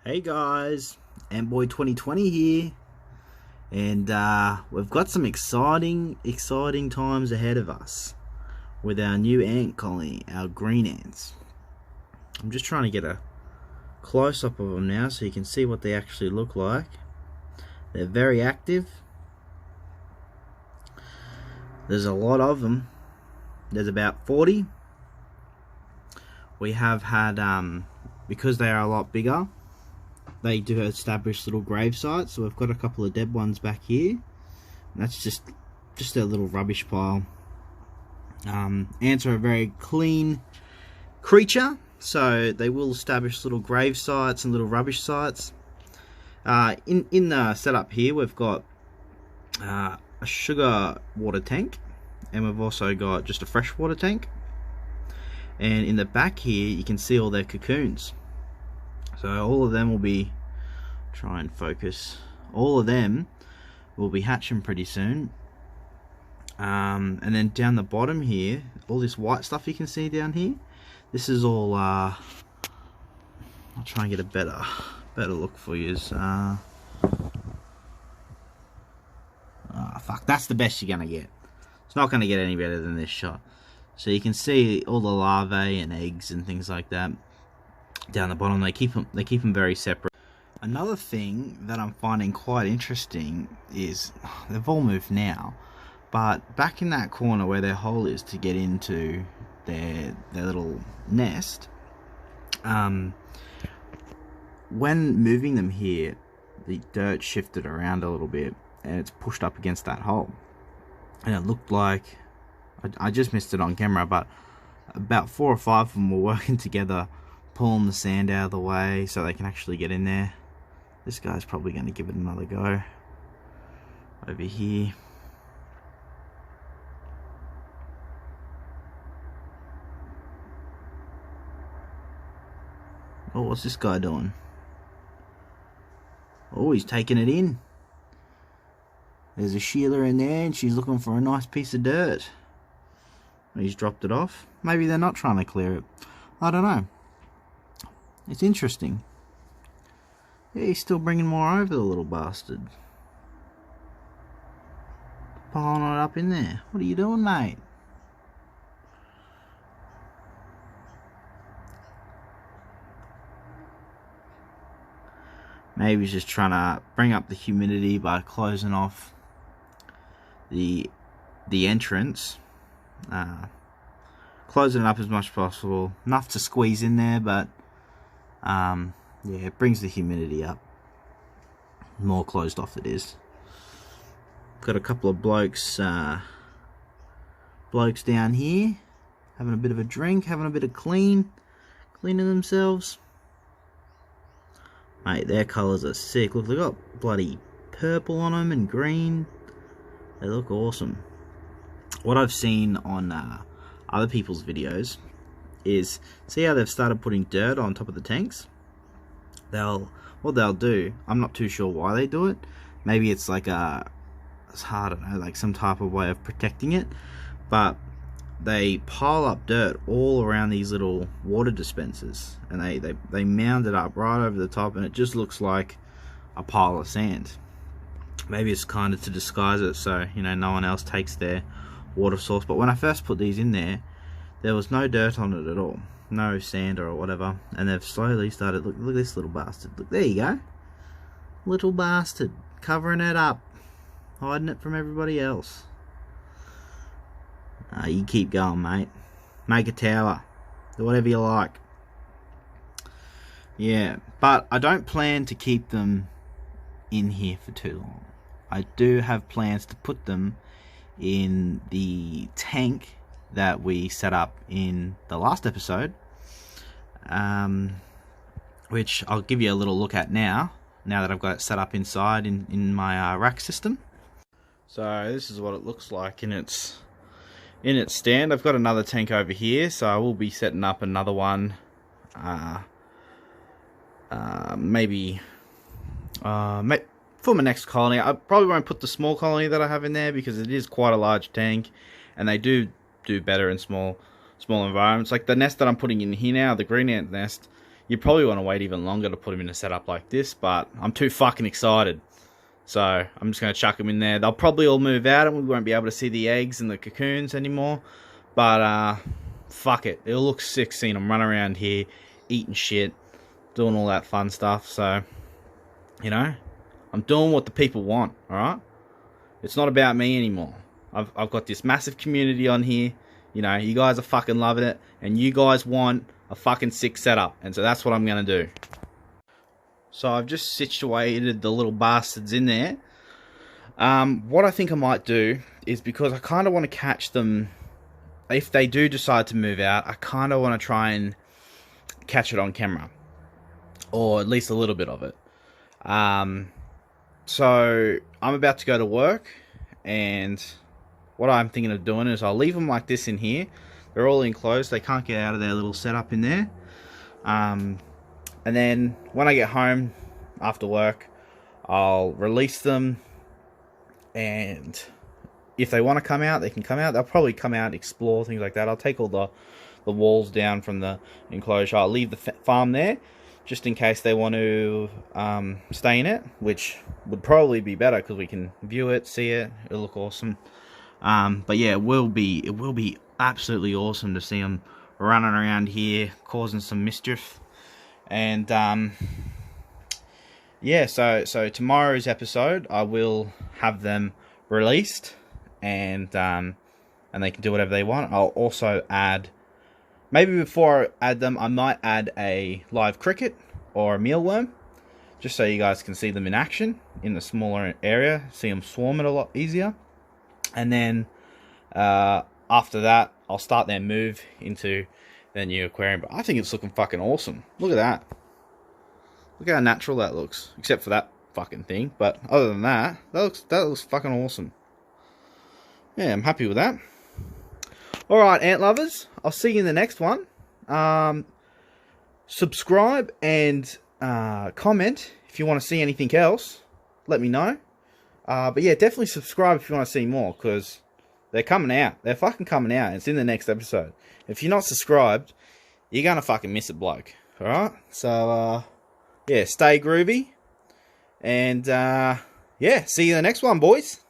Hey guys, Antboy 2020 here, and we've got some exciting times ahead of us with our new ant colony, our green ants. I'm just trying to get a close-up of them now so you can see what they actually look like. They're very active. There's a lot of them. There's about 40. We have had, because they are a lot bigger, they do establish little grave sites, so we've got a couple of dead ones back here. And that's just their little rubbish pile. Ants are a very clean creature, so they will establish little grave sites and little rubbish sites. In the setup here, we've got a sugar water tank, and we've also got just a freshwater tank. And in the back here, you can see all their cocoons. So all of them will be, try and focus, all of them will be hatching pretty soon. And then down the bottom here, all this white stuff you can see down here, this is all, I'll try and get a better look for you. Fuck, that's the best you're gonna get. It's not gonna get any better than this shot. So you can see all the larvae and eggs and things like that down the bottom. They keep them very separate. Another thing that I'm finding quite interesting is they've all moved now, but back in that corner where their hole is to get into their little nest, when moving them here, the dirt shifted around a little bit and it's pushed up against that hole, and it looked like, I just missed it on camera, but about 4 or 5 of them were working together, pulling the sand out of the way so they can actually get in there. This guy's probably going to give it another go over here. Oh, what's this guy doing? Oh, he's taking it in. There's a Sheila in there and she's looking for a nice piece of dirt. He's dropped it off. Maybe they're not trying to clear it. I don't know. It's interesting. Yeah, he's still bringing more over, the little bastard. Piling it up in there. What are you doing, mate? Maybe he's just trying to bring up the humidity by closing off the entrance. Closing it up as much as possible, enough to squeeze in there, but yeah, it brings the humidity up. The more closed off it is. Got a couple of blokes down here having a bit of a drink, having a bit of cleaning themselves. Mate, their colours are sick. Look, they've got bloody purple on them and green. They look awesome. What I've seen on other people's videos is, see how they've started putting dirt on top of the tanks? What they'll do, I'm not too sure why they do it. Maybe it's like I don't know, like some type of way of protecting it. But they pile up dirt all around these little water dispensers, and they mound it up right over the top, and it just looks like a pile of sand. Maybe it's kind of to disguise it so, you know, no one else takes their water source. But when I first put these in there was no dirt on it at all, no sand or whatever, and they've slowly started. Look at this little bastard. Look, there you go, little bastard, covering it up, hiding it from everybody else. You keep going, mate. Make a tower, do whatever you like. Yeah, but I don't plan to keep them in here for too long. I do have plans to put them in the tank that we set up in the last episode, which I'll give you a little look at now that I've got it set up inside in my rack system. So this is what it looks like in its stand. I've got another tank over here, so I will be setting up another one, maybe for my next colony. I probably won't put the small colony that I have in there because it is quite a large tank, and they do better in small environments. Like the nest that I'm putting in here now, the green ant nest, You probably want to wait even longer to put them in a setup like this, but I'm too fucking excited. So I'm just going to chuck them in there. They'll probably all move out and we won't be able to see the eggs and the cocoons anymore. But fuck it. It'll look sick seeing them run around here, eating shit, doing all that fun stuff. So, you know, I'm doing what the people want, alright? It's not about me anymore. I've got this massive community on here. You know, you guys are fucking loving it. And you guys want a fucking sick setup. And so that's what I'm going to do. So I've just situated the little bastards in there. What I think I might do is, because I kind of want to catch them, if they do decide to move out, I kind of want to try and catch it on camera. Or at least a little bit of it. So I'm about to go to work. And what I'm thinking of doing is I'll leave them like this in here. They're all enclosed. They can't get out of their little setup in there. And then when I get home after work, I'll release them. And if they want to come out, they can come out. They'll probably come out and explore, things like that. I'll take all the walls down from the enclosure. I'll leave the farm there, just in case they want to stay in it, which would probably be better because we can view it, see it. It'll look awesome. But yeah, it will be absolutely awesome to see them running around here, causing some mischief. And yeah, so tomorrow's episode, I will have them released, and they can do whatever they want. I'll also add, maybe before I add them, I might add a live cricket or a mealworm, just so you guys can see them in action in the smaller area, see them swarming a lot easier. And then after that, I'll start their move into their new aquarium. But I think it's looking fucking awesome. Look at that. Look how natural that looks. Except for that fucking thing. But other than that, that looks fucking awesome. Yeah, I'm happy with that. Alright, ant lovers. I'll see you in the next one. Subscribe and comment if you want to see anything else. Let me know. But yeah, definitely subscribe if you want to see more, because they're coming out. They're fucking coming out. It's in the next episode. If you're not subscribed, you're going to fucking miss it, bloke. Alright? So, yeah, stay groovy. And, yeah, see you in the next one, boys.